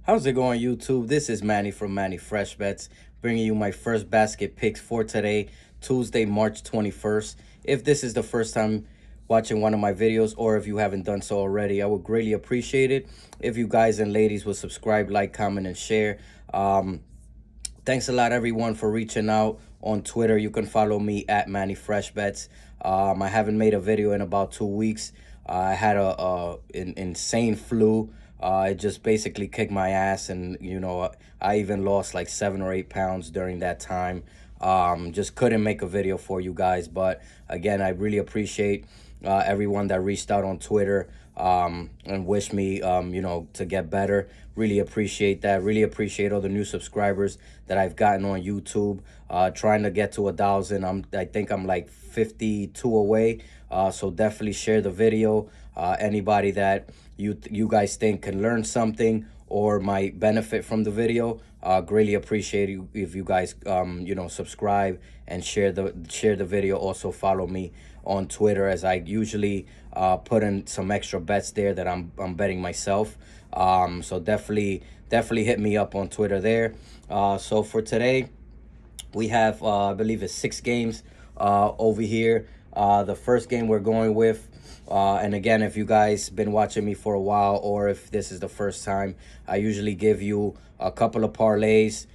How's it going, YouTube? This is Manny from Manny Fresh Bets, bringing you my first basket picks for today, Tuesday, March 21st. If this is the first time watching one of my videos, or if you haven't done so already, I would greatly appreciate it if you guys and ladies would subscribe, like, comment, and share. Thanks a lot, everyone, for reaching out on Twitter. You can follow me at Manny Fresh Bets. I haven't made a video in about 2 weeks. I had an insane flu. It just basically kicked my ass, and I even lost like 7 or 8 pounds during that time. Just couldn't make a video for you guys, but again, I really appreciate everyone that reached out on Twitter and wished me, to get better. Really appreciate that. Really appreciate all the new subscribers that I've gotten on YouTube. Trying to get to 1,000. I think I'm like 52 away. So definitely share the video. Anybody that you guys think can learn something or might benefit from the video, greatly appreciate you if you guys subscribe and share the video. Also follow me on Twitter, as I usually put in some extra bets there that I'm betting myself. So definitely hit me up on Twitter there. So for today, we have I believe it's 6 games over here. The first game we're going with, and again, if you guys been watching me for a while, or if this is the first time, I usually give you a couple of parlays.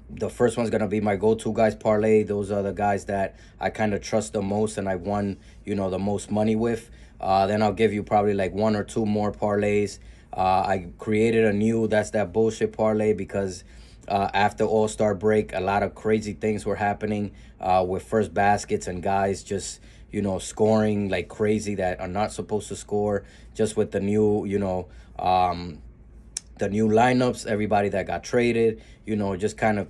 The first one's gonna be my go-to guys parlay. Those are the guys that I kind of trust the most and I won, the most money with. Then I'll give you probably like 1 or 2 more parlays. I created a new that's that bullshit parlay because after All-Star break, a lot of crazy things were happening with first baskets and guys just scoring like crazy that are not supposed to score, just with the new the new lineups, everybody that got traded, just kind of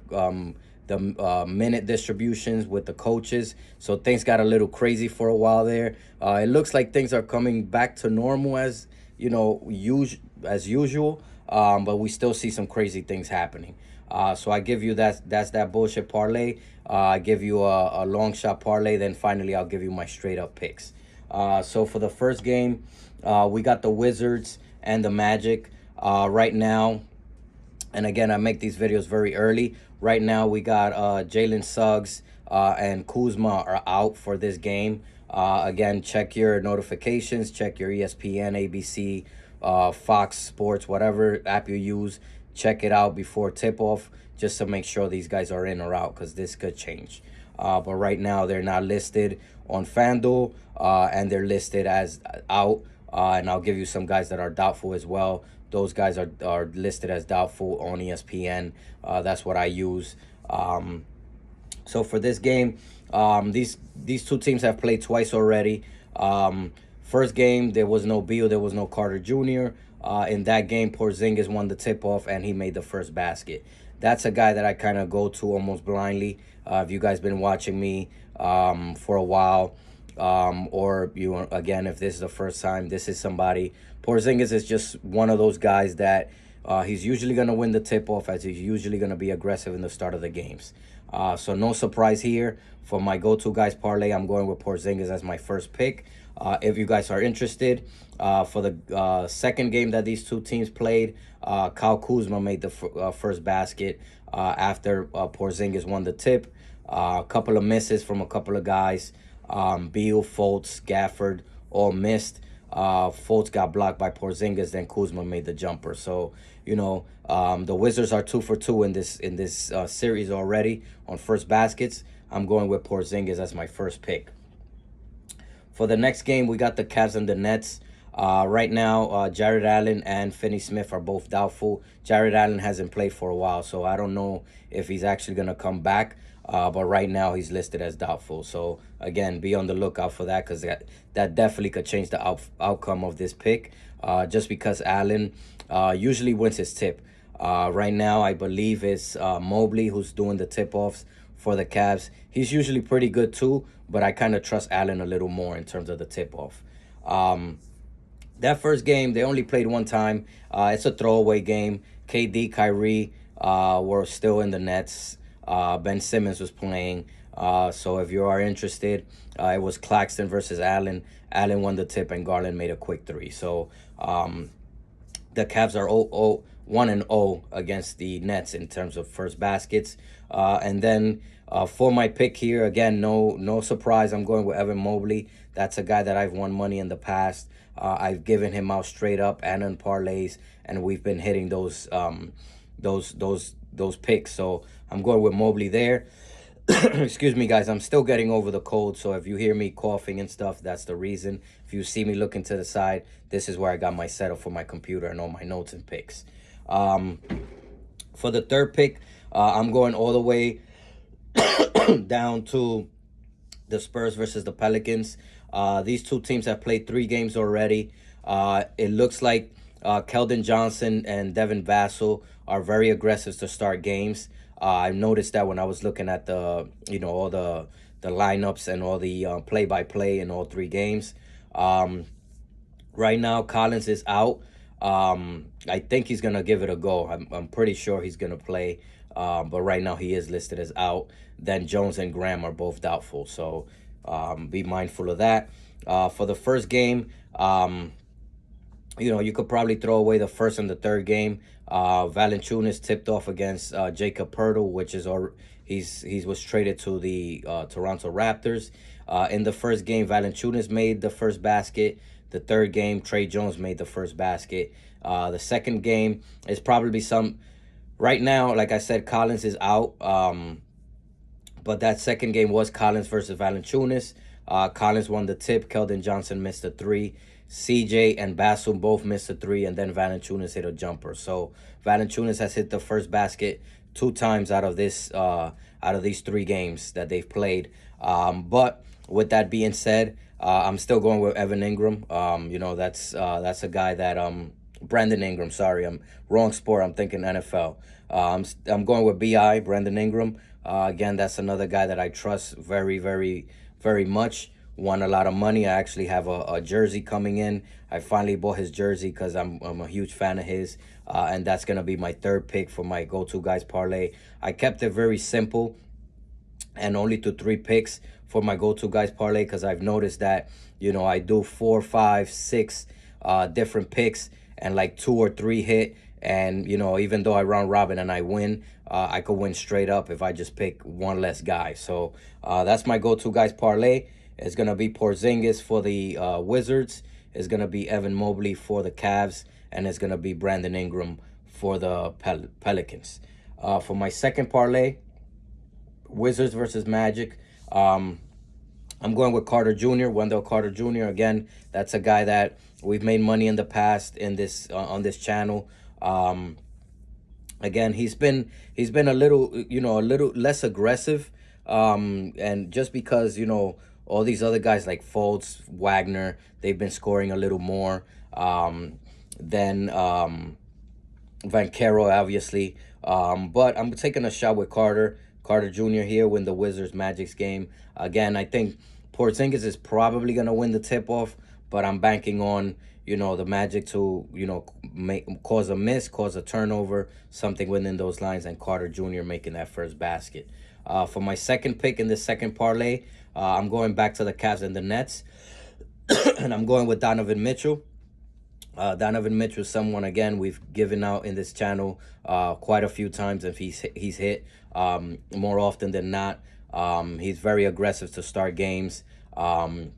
the minute distributions with the coaches. So things got a little crazy for a while there. It looks like things are coming back to normal as usual, but we still see some crazy things happening. So I give you that's that bullshit parlay. I give you a long shot parlay. Then finally I'll give you my straight up picks. So for the first game, we got the Wizards and the Magic. Right now, and again, I make these videos very early. Right now, we got Jalen Suggs and Kuzma are out for this game. Again, check your notifications, check your ESPN, ABC, Fox Sports, whatever app you use. Check it out before tip-off, just to make sure these guys are in or out, because this could change. But right now, they're not listed on FanDuel, and they're listed as out. And I'll give you some guys that are doubtful as well. Those guys are listed as doubtful on ESPN. That's what I use. So for this game, these two teams have played twice already. First game, there was no Beal, there was no Carter Jr. In that game, Porzingis won the tip-off, and he made the first basket. That's a guy that I kind of go to almost blindly. If you guys been watching me for a while, or again, if this is the first time, this is somebody. Porzingis is just one of those guys that he's usually going to win the tip-off, as he's usually going to be aggressive in the start of the games. So no surprise here. For my go-to guys parlay, I'm going with Porzingis as my first pick. If you guys are interested, for the second game that these two teams played, Kyle Kuzma made the first basket after Porzingis won the tip. A couple of misses from a couple of guys. Beal, Fultz, Gafford all missed. Fultz got blocked by Porzingis, then Kuzma made the jumper. So the Wizards are 2 for 2 in this series already on first baskets. I'm going with Porzingis as my first pick. For the next game, we got the Cavs and the Nets. Right now, Jared Allen and Finney Smith are both doubtful. Jared Allen hasn't played for a while, so I don't know if he's actually going to come back. But right now, he's listed as doubtful. So, again, be on the lookout for that, because that definitely could change the outcome of this pick, just because Allen usually wins his tip. Right now, I believe it's Mobley who's doing the tip-offs for the Cavs. He's usually pretty good too, but I kind of trust Allen a little more in terms of the tip-off. That first game, they only played one time. It's a throwaway game. KD, Kyrie were still in the Nets. Ben Simmons was playing. So if you are interested, it was Claxton versus Allen. Allen won the tip, and Garland made a quick three. So The Cavs are 1-0 against the Nets in terms of first baskets. And then for my pick here, again, no surprise. I'm going with Evan Mobley. That's a guy that I've won money in the past. I've given him out straight up and in parlays, and we've been hitting those picks. So I'm going with Mobley there. Excuse me, guys. I'm still getting over the cold, so if you hear me coughing and stuff, that's the reason. If you see me looking to the side, this is where I got my setup for my computer and all my notes and picks. For the third pick, I'm going all the way down to the Spurs versus the Pelicans. These two teams have played 3 games already. It looks like Keldon Johnson and Devin Vassell are very aggressive to start games. I noticed that when I was looking at the, all the lineups and all the play-by-play in all 3 games. Right now, Collins is out. I think he's going to give it a go. I'm pretty sure he's going to play. But right now, he is listed as out. Then Jones and Graham are both doubtful. So be mindful of that. For the first game, you could probably throw away the first and the third game. Valanciunas tipped off against Jacob Poeltl, which is he was traded to the Toronto Raptors. In the first game, Valanciunas made the first basket. The third game, Trey Jones made the first basket. The second game is probably right now, like I said, Collins is out. But that second game was Collins versus Valanciunas. Collins won the tip. Keldon Johnson missed a 3. CJ and Bassum both missed a 3, and then Valanciunas hit a jumper. So Valanciunas has hit the first basket 2 times out of these 3 games that they've played. But with that being said, I'm still going with Evan Ingram. That's a guy that Brandon Ingram. Sorry, I'm wrong sport. I'm thinking NFL. I'm going with BI Brandon Ingram. Again, that's another guy that I trust very, very, very much. Won a lot of money. I actually have a jersey coming in. I finally bought his jersey because I'm a huge fan of his. And that's going to be my third pick for my go-to guys parlay. I kept it very simple and only to 3 picks for my go-to guys parlay because I've noticed that, I do 4, 5, 6 different picks and like 2 or 3 hit. And, even though I round robin and I win, I could win straight up if I just pick one less guy. So that's my go-to guys parlay. It's going to be Porzingis for the Wizards. It's going to be Evan Mobley for the Cavs. And it's going to be Brandon Ingram for the Pelicans. For my second parlay, Wizards versus Magic. I'm going with Carter Jr., Wendell Carter Jr. Again, that's a guy that we've made money in the past in this on this channel. Again, he's been a little less aggressive. And just because, all these other guys like Fultz, Wagner, they've been scoring a little more than Vancaro, obviously. But I'm taking a shot with Carter Jr. here win the Wizards-Magic's game. Again, I think Porzingis is probably going to win the tip-off, but I'm banking on, the Magic to, cause a miss, cause a turnover, something within those lines, and Carter Jr. making that first basket. For my second pick in the second parlay, I'm going back to the Cavs and the Nets, and I'm going with Donovan Mitchell. Donovan Mitchell is someone, again, we've given out in this channel quite a few times, and he's hit more often than not. He's very aggressive to start games, and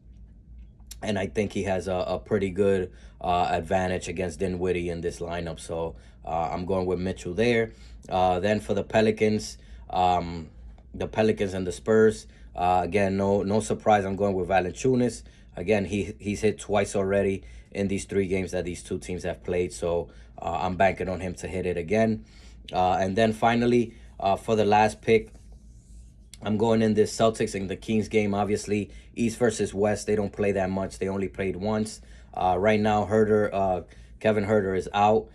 I think he has a pretty good advantage against Dinwiddie in this lineup. So I'm going with Mitchell there. Then for the Pelicans and the Spurs, again, no surprise. I'm going with Valanciunas. Again, he's hit twice already in these 3 games that these 2 teams have played. So I'm banking on him to hit it again. And then finally, for the last pick, I'm going in this Celtics and the Kings game. Obviously, East versus West, they don't play that much. They only played once. Right now, Kevin Huerter is out.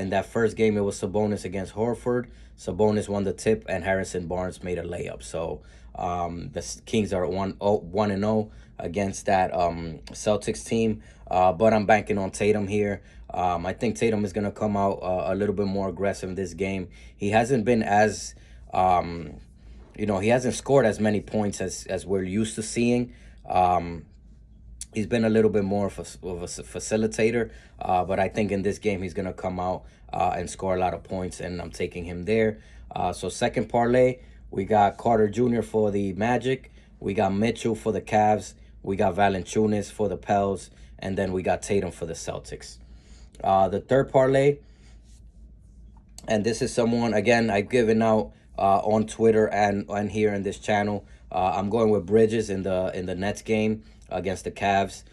In that first game, it was Sabonis against Horford. Sabonis won the tip, and Harrison Barnes made a layup. So the Kings are 1-0 against that Celtics team. But I'm banking on Tatum here. I think Tatum is going to come out a little bit more aggressive in this game. He hasn't been as, he hasn't scored as many points as we're used to seeing. He's been a little bit more of a facilitator, but I think in this game he's going to come out and score a lot of points, and I'm taking him there. So second parlay, we got Carter Jr. for the Magic. We got Mitchell for the Cavs. We got Valanciunas for the Pels. And then we got Tatum for the Celtics. The third parlay, and this is someone, again, I've given out on Twitter and here in this channel. I'm going with Bridges in the Nets game against the Cavs.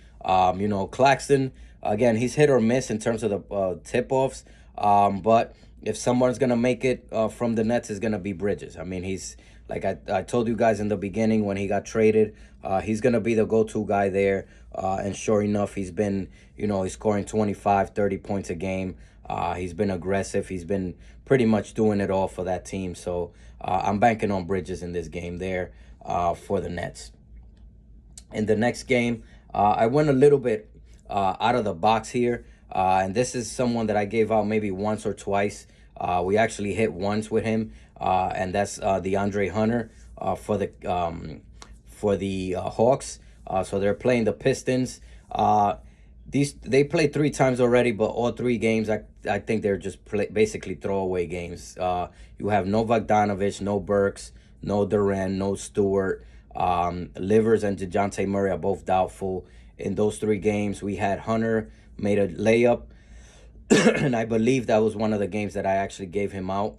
Claxton, again, he's hit or miss in terms of the tip-offs. But if someone's going to make it from the Nets, is going to be Bridges. I mean, he's, like I told you guys in the beginning when he got traded, he's going to be the go-to guy there. And sure enough, he's been, he's scoring 25, 30 points a game. He's been aggressive. He's been pretty much doing it all for that team. So I'm banking on Bridges in this game there for the Nets. In the next game, I went a little bit out of the box here. And this is someone that I gave out maybe once or twice. We actually hit once with him. And that's DeAndre Hunter for the Hawks. So they're playing the Pistons. They played 3 times already, but all 3 games, I think they're just basically throwaway games. You have no Bogdanovich, no Burks, no Durant, no Stewart. Livers and DeJounte Murray are both doubtful. In those 3 games, we had Hunter made a layup. And I believe that was one of the games that I actually gave him out.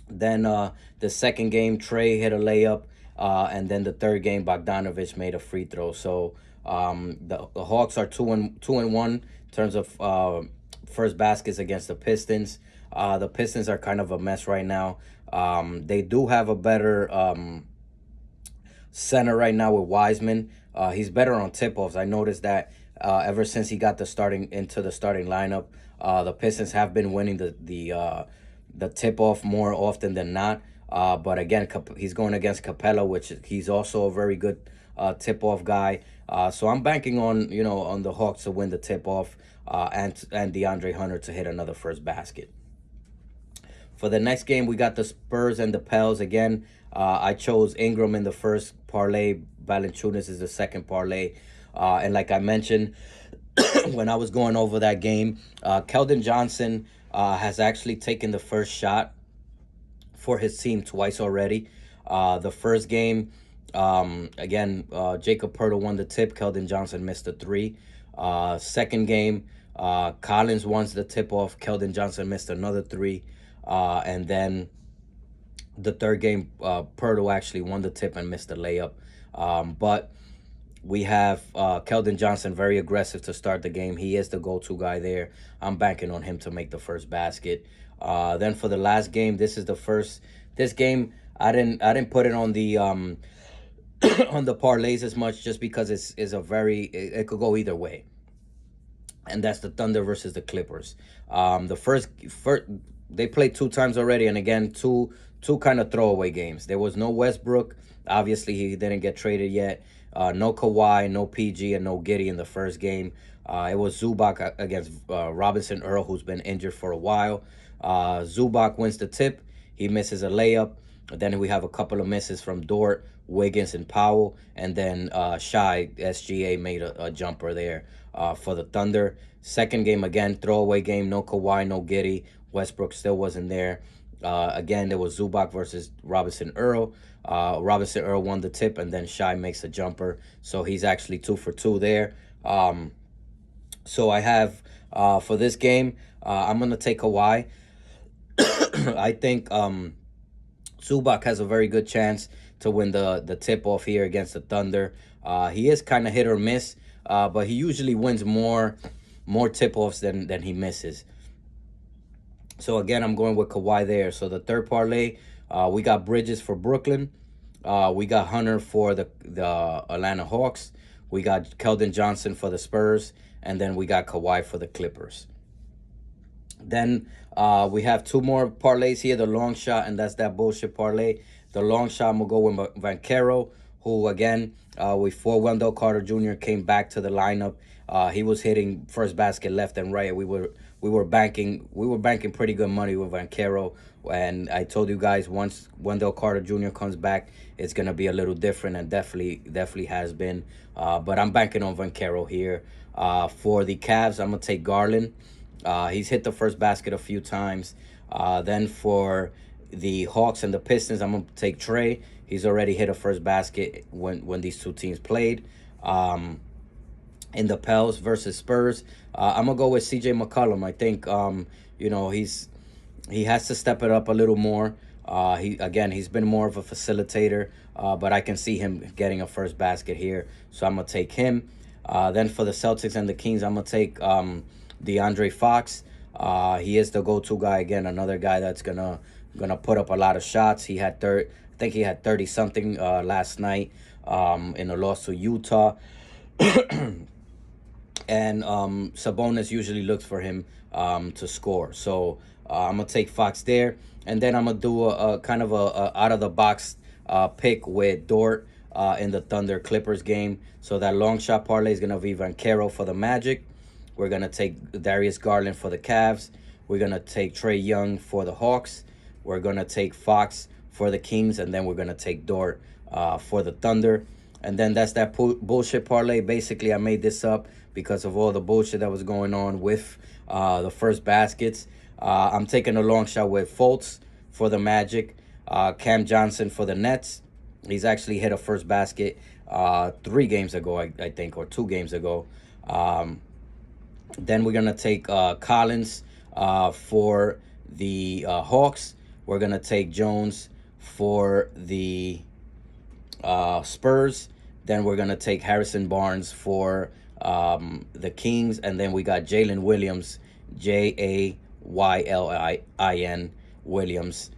Then the second game, Trey hit a layup. And then the third game, Bogdanovich made a free throw. So the Hawks are 2-1 in terms of first baskets against the Pistons. The Pistons are kind of a mess right now. They do have a better center right now with Wiseman. He's better on tip-offs. I noticed that ever since he got into the starting lineup, the Pistons have been winning the tip-off more often than not. But again, he's going against Capella, which he's also a very good tip-off guy. So I'm banking on on the Hawks to win the tip-off and DeAndre Hunter to hit another first basket. For the next game, we got the Spurs and the Pels. Again, I chose Ingram in the first parlay. Valanciunas is the second parlay. And like I mentioned, when I was going over that game, Keldon Johnson has actually taken the first shot for his team twice already. The first game, again, Jacob Poeltl won the tip. Keldon Johnson missed a 3. Second game, Collins won the tip off. Keldon Johnson missed another 3. And then the third game, Poeltl actually won the tip and missed the layup. But we have Keldon Johnson very aggressive to start the game. He is the go-to guy there. I'm banking on him to make the first basket. Then for the last game, this game I didn't put it on the on the parlays as much, just because it's a it could go either way. And that's the Thunder versus the Clippers. The first they played 2 times already, and again, two kind of throwaway games. There was no Westbrook. Obviously, he didn't get traded yet. No Kawhi, no PG, and no Giddey in the first game. It was Zubac against Robinson Earl, who's been injured for a while. Zubac wins the tip. He misses a layup. Then we have a couple of misses from Dort, Wiggins, and Powell. And then Shai, SGA, made a jumper there for the Thunder. Second game, again, throwaway game. No Kawhi, no Giddey. Westbrook still wasn't there. Again, there was Zubac versus Robinson Earl. Robinson Earl won the tip, and then Shai makes a jumper. So he's actually 2 for 2 there. So I have, for this game, I'm going to take Kawhi. I think Zubac has a very good chance to win the tip-off here against the Thunder. He is kind of hit or miss, but he usually wins more tip-offs than he misses. So again, I'm going with Kawhi there. So the third parlay, we got Bridges for Brooklyn. We got Hunter for the Atlanta Hawks. We got Keldon Johnson for the Spurs. And then we got Kawhi for the Clippers. Then we have 2 more parlays here. The long shot, and that's that bullshit parlay. The long shot, I'm going to go with Vancaro, who, again, before Wendell Carter Jr. came back to the lineup, he was hitting first basket left and right. We were we were banking pretty good money with Vancaro. And I told you guys, once Wendell Carter Jr. comes back, it's gonna be a little different, and definitely has been. But I'm banking on Vancaro here. For the Cavs, I'm gonna take Garland. He's hit the first basket a few times. Then for the Hawks and the Pistons, I'm gonna take Trey. He's already hit a first basket when these two teams played. In the Pels versus Spurs, I'm gonna go with CJ McCollum. I think he has to step it up a little more. He's been more of a facilitator, but I can see him getting a first basket here, so I'm gonna take him. Then for the Celtics and the Kings, I'm gonna take DeAndre Fox. He is the go-to guy again, another guy that's gonna put up a lot of shots. I think he had 30 something last night in a loss to Utah. And Sabonis usually looks for him to score. So I'm going to take Fox there. And then I'm going to do a kind of a out-of-the-box pick with Dort in the Thunder Clippers game. So that long shot parlay is going to be Vancaro for the Magic. We're going to take Darius Garland for the Cavs. We're going to take Trae Young for the Hawks. We're going to take Fox for the Kings. And then we're going to take Dort for the Thunder. And then that's that bullshit parlay. Basically, I made this up because of all the bullshit that was going on with the first baskets. I'm taking a long shot with Fultz for the Magic, Cam Johnson for the Nets. He's actually hit a first basket 3 games ago, I think, or 2 games ago. Then we're going to take Collins for the Hawks. We're going to take Jones for the Spurs. Then we're going to take Harrison Barnes for the Kings. And then we got Jalen Williams, Jaylin Williams.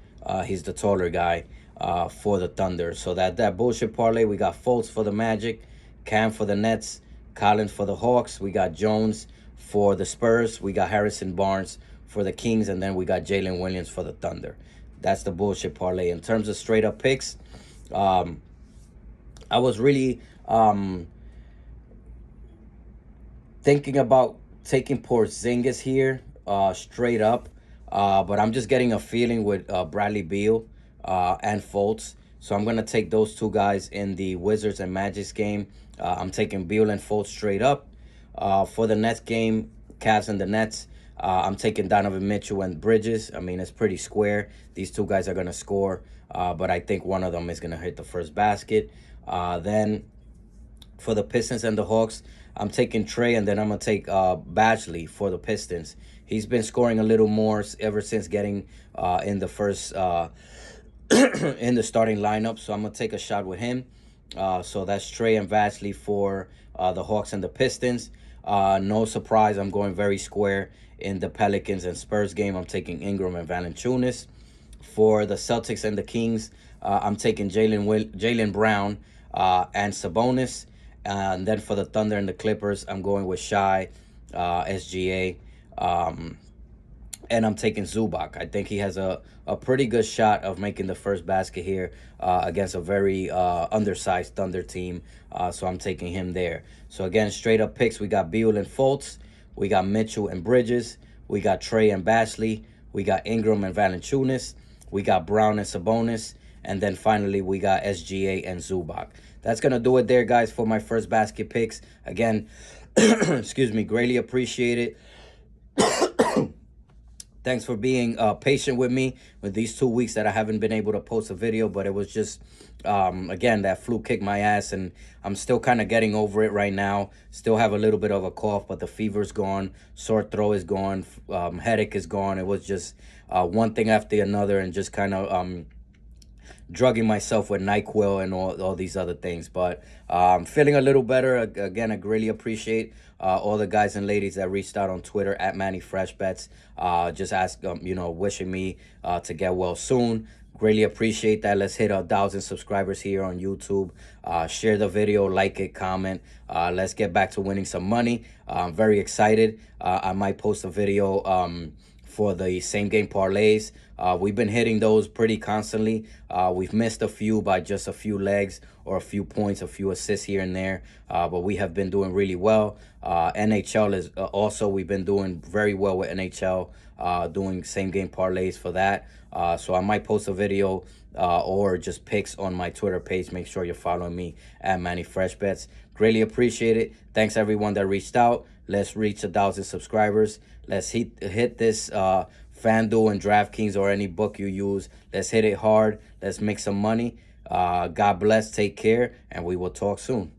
He's the taller guy for the Thunder. So that bullshit parlay, we got Fultz for the Magic, Cam for the Nets, Collins for the Hawks. We got Jones for the Spurs. We got Harrison Barnes for the Kings. And then we got Jalen Williams for the Thunder. That's the bullshit parlay. In terms of straight up picks, I was really thinking about taking Porzingis here straight up. But I'm just getting a feeling with Bradley Beal and Fultz. So I'm going to take those 2 guys in the Wizards and Magic's game. I'm taking Beal and Fultz straight up. For the Nets game, Cavs and the Nets, I'm taking Donovan Mitchell and Bridges. I mean, it's pretty square. These 2 guys are going to score, but I think one of them is going to hit the first basket. Then for the Pistons and the Hawks, I'm taking Trey, and then I'm going to take Badgley for the Pistons. He's been scoring a little more ever since getting in the first in the starting lineup, so I'm going to take a shot with him. So that's Trey and Badgley for the Hawks and the Pistons. No surprise, I'm going very square in the Pelicans and Spurs game. I'm taking Ingram and Valanciunas. For the Celtics and the Kings, I'm taking Jaylen Brown and Sabonis. And then for the Thunder and the Clippers, I'm going with Shai, SGA, and I'm taking Zubac. I think he has a pretty good shot of making the first basket here against a very undersized Thunder team. So I'm taking him there. So again, straight up picks, we got Beal and Fultz. We got Mitchell and Bridges. We got Trey and Badgley. We got Ingram and Valanciunas. We got Brown and Sabonis. And then finally, we got SGA and Zubac. That's going to do it there, guys, for my first basket picks. Again, excuse me, greatly appreciate it. Thanks for being patient with me with these 2 weeks that I haven't been able to post a video, but it was just, again, that flu kicked my ass, and I'm still kind of getting over it right now. Still have a little bit of a cough, but the fever's gone, sore throat is gone, headache is gone. It was just one thing after another, and just kind of drugging myself with NyQuil and all these other things. But I'm feeling a little better. Again, I really appreciate all the guys and ladies that reached out on Twitter at Manny Fresh Bets. Just wishing me to get well soon. Greatly appreciate that. Let's hit 1,000 subscribers here on YouTube. Share the video, like it, comment. Let's get back to winning some money. I'm very excited. I might post a video for the same game parlays. We've been hitting those pretty constantly. We've missed a few by just a few legs or a few points, a few assists here and there, but we have been doing really well. NHL is also, we've been doing very well with NHL, doing same game parlays for that. So I might post a video or just picks on my Twitter page. Make sure you're following me at Manny Fresh Bets. Greatly appreciate it. Thanks everyone that reached out. Let's reach 1,000 subscribers. Let's hit this FanDuel and DraftKings or any book you use. Let's hit it hard. Let's make some money. God bless. Take care, and we will talk soon.